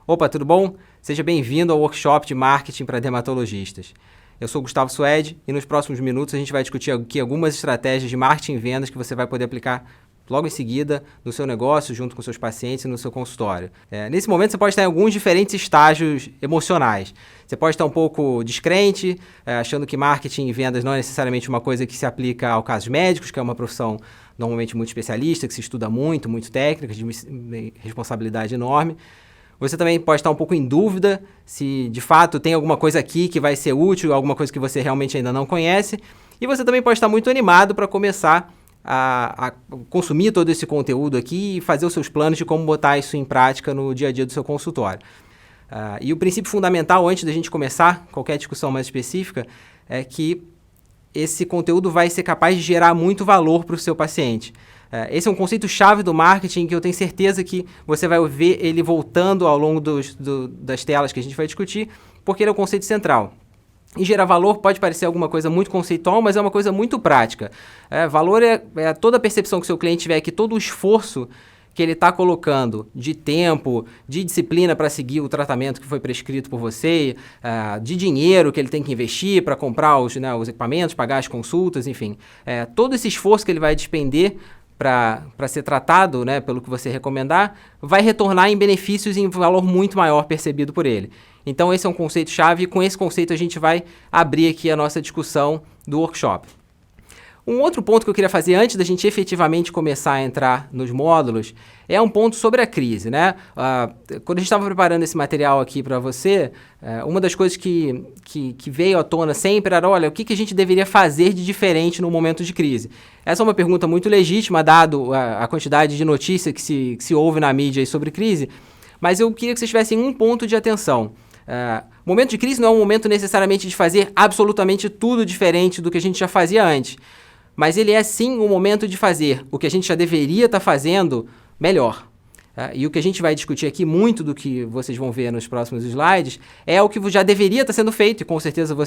Opa, tudo bom? Seja bem-vindo ao workshop de marketing para dermatologistas. Eu sou o Gustavo Suede e nos próximos minutos a gente vai discutir aqui algumas estratégias de marketing e vendas que você vai poder aplicar logo em seguida no seu negócio, junto com seus pacientes e no seu consultório. Nesse momento você pode estar em alguns diferentes estágios emocionais. Você pode estar um pouco descrente, achando que marketing e vendas não é necessariamente uma coisa que se aplica ao caso médicos, que é uma profissão normalmente muito especialista, que se estuda muito, muito técnica, de responsabilidade enorme. Você também pode estar um pouco em dúvida se de fato tem alguma coisa aqui que vai ser útil, alguma coisa que você realmente ainda não conhece. E você também pode estar muito animado para começar a consumir todo esse conteúdo aqui e fazer os seus planos de como botar isso em prática no dia a dia do seu consultório. E o princípio fundamental, antes da gente começar qualquer discussão mais específica, é que esse conteúdo vai ser capaz de gerar muito valor para o seu paciente. Esse é um conceito-chave do marketing que eu tenho certeza que você vai ver ele voltando ao longo das telas que a gente vai discutir, porque ele é o conceito central. E gerar valor pode parecer alguma coisa muito conceitual, mas é uma coisa muito prática. Valor é toda a percepção que o seu cliente tiver, que todo o esforço que ele está colocando de tempo, de disciplina para seguir o tratamento que foi prescrito por você, de dinheiro que ele tem que investir para comprar os equipamentos, pagar as consultas, enfim. Todo esse esforço que ele vai despender para ser tratado, pelo que você recomendar, vai retornar em benefícios em valor muito maior percebido por ele. Então esse é um conceito-chave e com esse conceito a gente vai abrir aqui a nossa discussão do workshop. Um outro ponto que eu queria fazer antes da gente efetivamente começar a entrar nos módulos é um ponto sobre a crise, quando a gente estava preparando esse material aqui para você, uma das coisas que veio à tona sempre era, olha, o que a gente deveria fazer de diferente no momento de crise? Essa é uma pergunta muito legítima, dado a quantidade de notícia que se ouve na mídia sobre crise, mas eu queria que vocês tivessem um ponto de atenção. Momento de crise não é um momento necessariamente de fazer absolutamente tudo diferente do que a gente já fazia antes. Mas ele é sim um momento de fazer o que a gente já deveria estar fazendo melhor. E o que a gente vai discutir aqui, muito do que vocês vão ver nos próximos slides, é o que já deveria estar sendo feito, e com certeza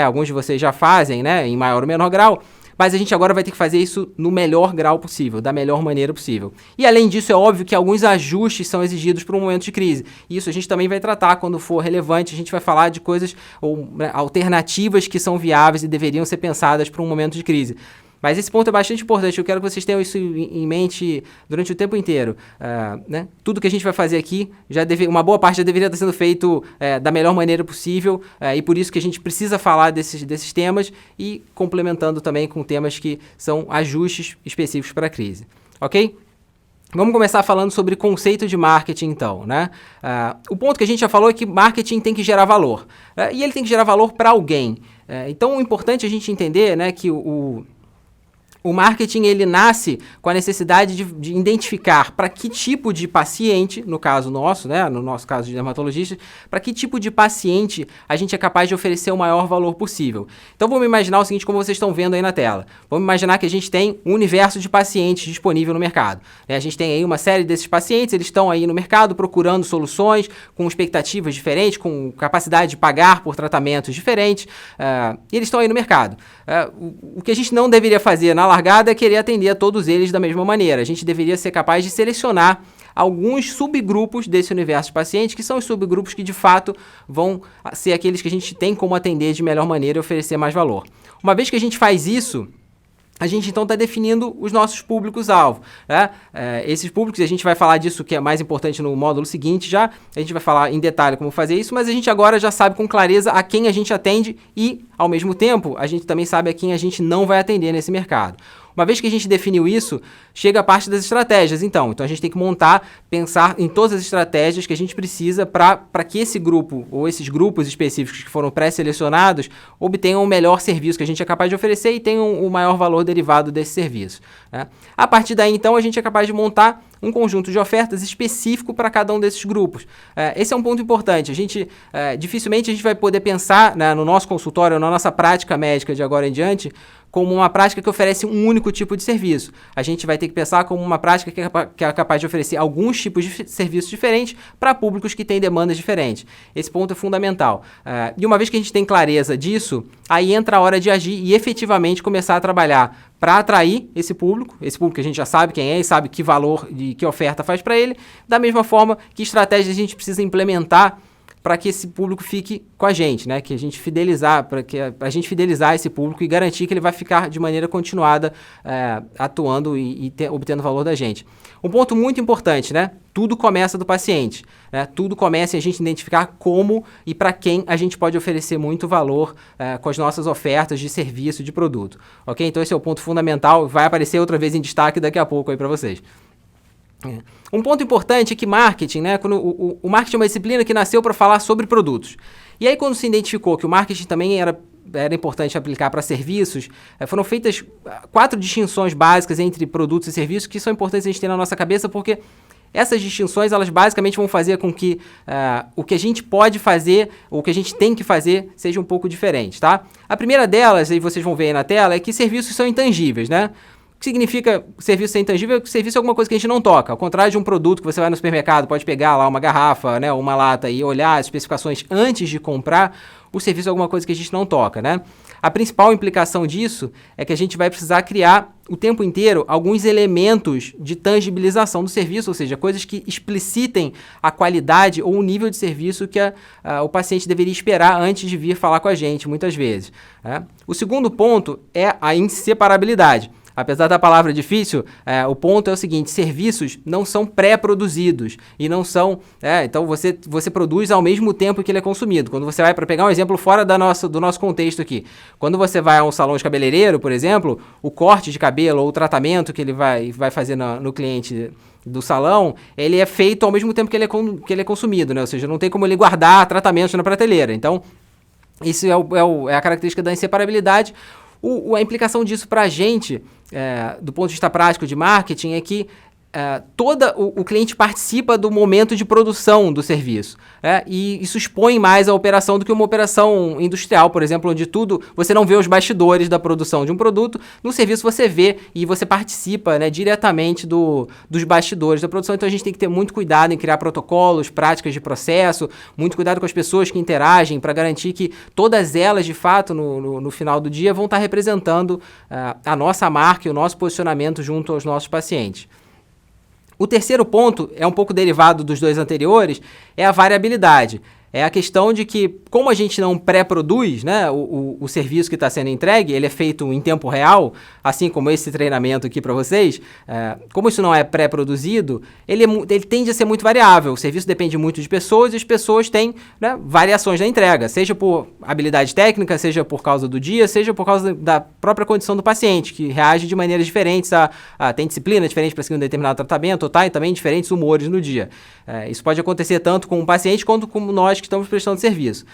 alguns de vocês já fazem, em maior ou menor grau, mas a gente agora vai ter que fazer isso no melhor grau possível, da melhor maneira possível. E além disso, é óbvio que alguns ajustes são exigidos para um momento de crise. Isso a gente também vai tratar quando for relevante, a gente vai falar de coisas ou alternativas que são viáveis e deveriam ser pensadas para um momento de crise. Mas esse ponto é bastante importante, eu quero que vocês tenham isso em mente durante o tempo inteiro. Tudo que a gente vai fazer aqui, uma boa parte já deveria estar sendo feito da melhor maneira possível, e por isso que a gente precisa falar desses temas e complementando também com temas que são ajustes específicos para a crise. Ok? Vamos começar falando sobre conceito de marketing, então. O ponto que a gente já falou é que marketing tem que gerar valor. E ele tem que gerar valor para alguém. Então, o importante é a gente entender que o marketing ele nasce com a necessidade de identificar para que tipo de paciente, no caso nosso, no nosso caso de dermatologista, para que tipo de paciente a gente é capaz de oferecer o maior valor possível. Então vamos imaginar o seguinte, como vocês estão vendo aí na tela. Vamos imaginar que a gente tem um universo de pacientes disponível no mercado. A gente tem aí uma série desses pacientes, eles estão aí no mercado procurando soluções com expectativas diferentes, com capacidade de pagar por tratamentos diferentes, e eles estão aí no mercado. O que a gente não deveria fazer na largada é querer atender a todos eles da mesma maneira. A gente deveria ser capaz de selecionar alguns subgrupos desse universo de pacientes, que são os subgrupos que de fato vão ser aqueles que a gente tem como atender de melhor maneira e oferecer mais valor. Uma vez que a gente faz isso, a gente então está definindo os nossos públicos-alvo. Esses públicos, a gente vai falar disso que é mais importante no módulo seguinte já, a gente vai falar em detalhe como fazer isso, mas a gente agora já sabe com clareza a quem a gente atende e, ao mesmo tempo, a gente também sabe a quem a gente não vai atender nesse mercado. Uma vez que a gente definiu isso, chega a parte das estratégias, então a gente tem que pensar em todas as estratégias que a gente precisa para que esse grupo, ou esses grupos específicos que foram pré-selecionados, obtenham o melhor serviço que a gente é capaz de oferecer e tenham o maior valor derivado desse serviço. A partir daí, então, a gente é capaz de montar um conjunto de ofertas específico para cada um desses grupos. Esse é um ponto importante. Dificilmente a gente vai poder pensar no nosso consultório, na nossa prática médica de agora em diante, como uma prática que oferece um único tipo de serviço. A gente vai ter que pensar como uma prática que é capaz de oferecer alguns tipos de serviços diferentes para públicos que têm demandas diferentes. Esse ponto é fundamental. E uma vez que a gente tem clareza disso, aí entra a hora de agir e efetivamente começar a trabalhar para atrair esse público que a gente já sabe quem é e sabe que valor e que oferta faz para ele, da mesma forma que estratégias a gente precisa implementar para que esse público fique com a gente, né? Que a gente fidelizar, para a gente fidelizar esse público e garantir que ele vai ficar de maneira continuada atuando e obtendo valor da gente. Um ponto muito importante, né? Tudo começa do paciente, né? Tudo começa em a gente identificar como e para quem a gente pode oferecer muito valor com as nossas ofertas de serviço, de produto, ok? Então esse é o ponto fundamental, vai aparecer outra vez em destaque daqui a pouco aí para vocês. Um ponto importante é que marketing, né, quando o marketing é uma disciplina que nasceu para falar sobre produtos. E aí quando se identificou que o marketing também era importante aplicar para serviços, foram feitas 4 distinções básicas entre produtos e serviços que são importantes a gente ter na nossa cabeça, porque essas distinções, elas basicamente vão fazer com que o que a gente pode fazer, ou o que a gente tem que fazer, seja um pouco diferente, tá? A primeira delas, aí vocês vão ver aí na tela, é que serviços são intangíveis, né? O que significa serviço ser intangível? Serviço é alguma coisa que a gente não toca. Ao contrário de um produto que você vai no supermercado, pode pegar lá uma garrafa, né, uma lata e olhar as especificações antes de comprar, o serviço é alguma coisa que a gente não toca, né? A principal implicação disso é que a gente vai precisar criar o tempo inteiro alguns elementos de tangibilização do serviço, ou seja, coisas que explicitem a qualidade ou o nível de serviço que o paciente deveria esperar antes de vir falar com a gente, muitas vezes, né? O segundo ponto é a inseparabilidade. Apesar da palavra difícil, o ponto é o seguinte: serviços não são pré-produzidos e não são... então você produz ao mesmo tempo que ele é consumido. Quando você vai, para pegar um exemplo fora do nosso contexto aqui, quando você vai a um salão de cabeleireiro, por exemplo, o corte de cabelo ou o tratamento que ele vai fazer no cliente do salão, ele é feito ao mesmo tempo que ele é consumido, né? Ou seja, não tem como ele guardar tratamentos na prateleira. Então, isso é a característica da inseparabilidade. A implicação disso para a gente, do ponto de vista prático de marketing, é que o cliente participa do momento de produção do serviço, e isso expõe mais a operação do que uma operação industrial, por exemplo, onde você não vê os bastidores da produção de um produto. No serviço você vê e você participa, né, diretamente dos bastidores da produção. Então a gente tem que ter muito cuidado em criar protocolos, práticas de processo, muito cuidado com as pessoas que interagem para garantir que todas elas, de fato, no final do dia, vão estar representando a nossa marca e o nosso posicionamento junto aos nossos pacientes. O terceiro ponto é um pouco derivado dos 2 anteriores, é a variabilidade. É a questão de que, como a gente não pré-produz, né, o serviço que está sendo entregue, ele é feito em tempo real, assim como esse treinamento aqui para vocês, como isso não é pré-produzido, ele tende a ser muito variável. O serviço depende muito de pessoas e as pessoas têm, né, variações na entrega, seja por habilidade técnica, seja por causa do dia, seja por causa da própria condição do paciente, que reage de maneiras diferentes, tem disciplina diferente para seguir um determinado tratamento, e também diferentes humores no dia. Isso pode acontecer tanto com o paciente quanto com nós que estamos prestando serviço.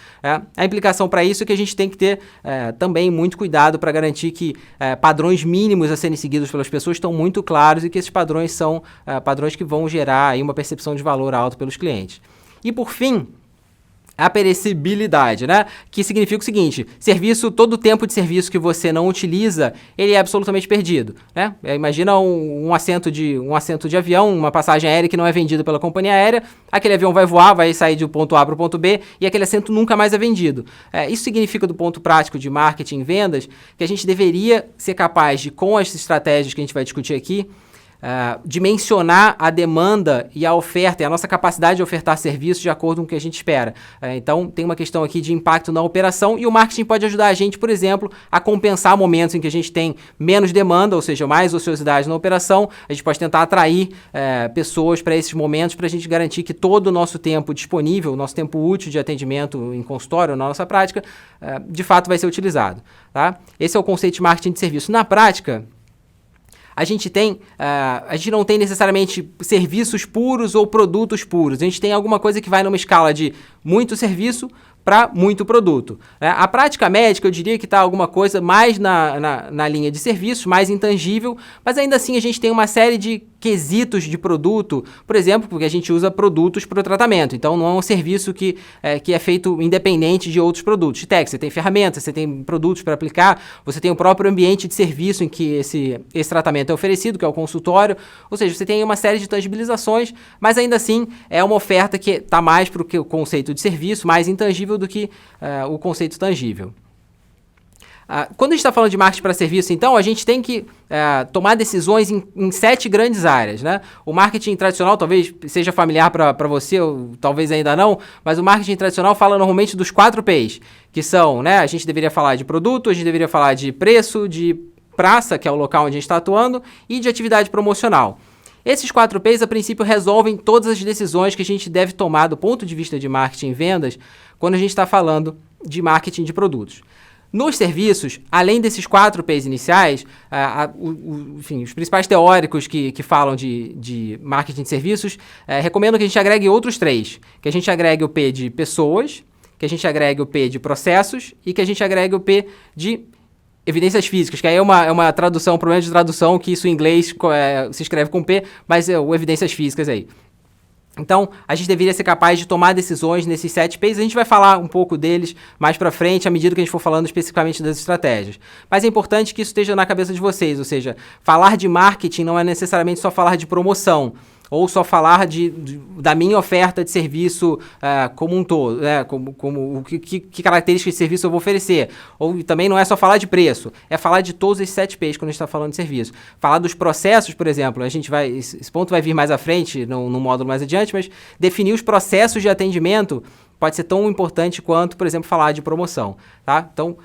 A implicação para isso é que a gente tem que ter também muito cuidado para garantir que padrões mínimos a serem seguidos pelas pessoas estão muito claros e que esses padrões são padrões que vão gerar aí uma percepção de valor alto pelos clientes. E por fim, a perecibilidade, né? Que significa o seguinte: todo o tempo de serviço que você não utiliza, ele é absolutamente perdido, né? Imagina um assento de avião, uma passagem aérea que não é vendida pela companhia aérea, aquele avião vai voar, vai sair do ponto A para o ponto B e aquele assento nunca mais é vendido. Isso significa, do ponto prático de marketing e vendas, que a gente deveria ser capaz de, com as estratégias que a gente vai discutir aqui, dimensionar a demanda e a oferta, e a nossa capacidade de ofertar serviços de acordo com o que a gente espera. Então, tem uma questão aqui de impacto na operação, e o marketing pode ajudar a gente, por exemplo, a compensar momentos em que a gente tem menos demanda, ou seja, mais ociosidade na operação. A gente pode tentar atrair pessoas para esses momentos, para a gente garantir que todo o nosso tempo disponível, o nosso tempo útil de atendimento em consultório, na nossa prática, de fato vai ser utilizado, tá? Esse é o conceito de marketing de serviço. Na prática, a gente não tem necessariamente serviços puros ou produtos puros. A gente tem alguma coisa que vai numa escala de muito serviço para muito produto. A prática médica, eu diria que está alguma coisa mais na linha de serviços, mais intangível, mas ainda assim a gente tem uma série de quesitos de produto, por exemplo, porque a gente usa produtos para o tratamento, então não é um serviço que é feito independente de outros produtos. Você tem ferramentas, você tem produtos para aplicar, você tem o próprio ambiente de serviço em que esse tratamento é oferecido, que é o consultório, ou seja, você tem uma série de tangibilizações, mas ainda assim é uma oferta que está mais para o conceito de serviço, mais intangível do que o conceito tangível. Quando a gente está falando de marketing para serviço, então, a gente tem que tomar decisões em 7 grandes áreas, né? O marketing tradicional talvez seja familiar para você, ou talvez ainda não, mas o marketing tradicional fala normalmente dos 4 P's, que são, né? A gente deveria falar de produto, a gente deveria falar de preço, de praça, que é o local onde a gente está atuando, e de atividade promocional. Esses 4 P's, a princípio, resolvem todas as decisões que a gente deve tomar do ponto de vista de marketing e vendas quando a gente está falando de marketing de produtos. Nos serviços, além desses 4 P's iniciais, enfim, os principais teóricos que falam de marketing de serviços recomendam que a gente agregue outros 3, que a gente agregue o P de pessoas, que a gente agregue o P de processos e que a gente agregue o P de evidências físicas, que aí é uma tradução, um problema de tradução, que isso em inglês se escreve com P, mas o evidências físicas aí. Então, a gente deveria ser capaz de tomar decisões nesses 7 P's. A gente vai falar um pouco deles mais pra frente, à medida que a gente for falando especificamente das estratégias. Mas é importante que isso esteja na cabeça de vocês, ou seja, falar de marketing não é necessariamente só falar de promoção, ou só falar da minha oferta de serviço como um todo, né? Como que características de serviço eu vou oferecer. Ou também não é só falar de preço, é falar de todos esses 7 P's quando a gente está falando de serviço. Falar dos processos, por exemplo, esse ponto vai vir mais à frente, no módulo mais adiante, mas definir os processos de atendimento pode ser tão importante quanto, por exemplo, falar de promoção, tá? Então,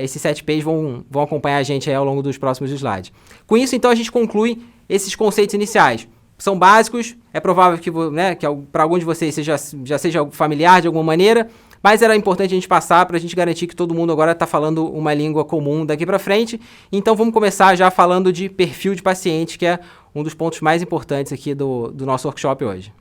esses 7 P's vão acompanhar a gente aí ao longo dos próximos slides. Com isso, então, a gente conclui esses conceitos iniciais. São básicos, é provável que para algum de vocês já seja familiar de alguma maneira, mas era importante a gente passar para a gente garantir que todo mundo agora está falando uma língua comum daqui para frente. Então vamos começar já falando de perfil de paciente, que é um dos pontos mais importantes aqui do nosso workshop hoje.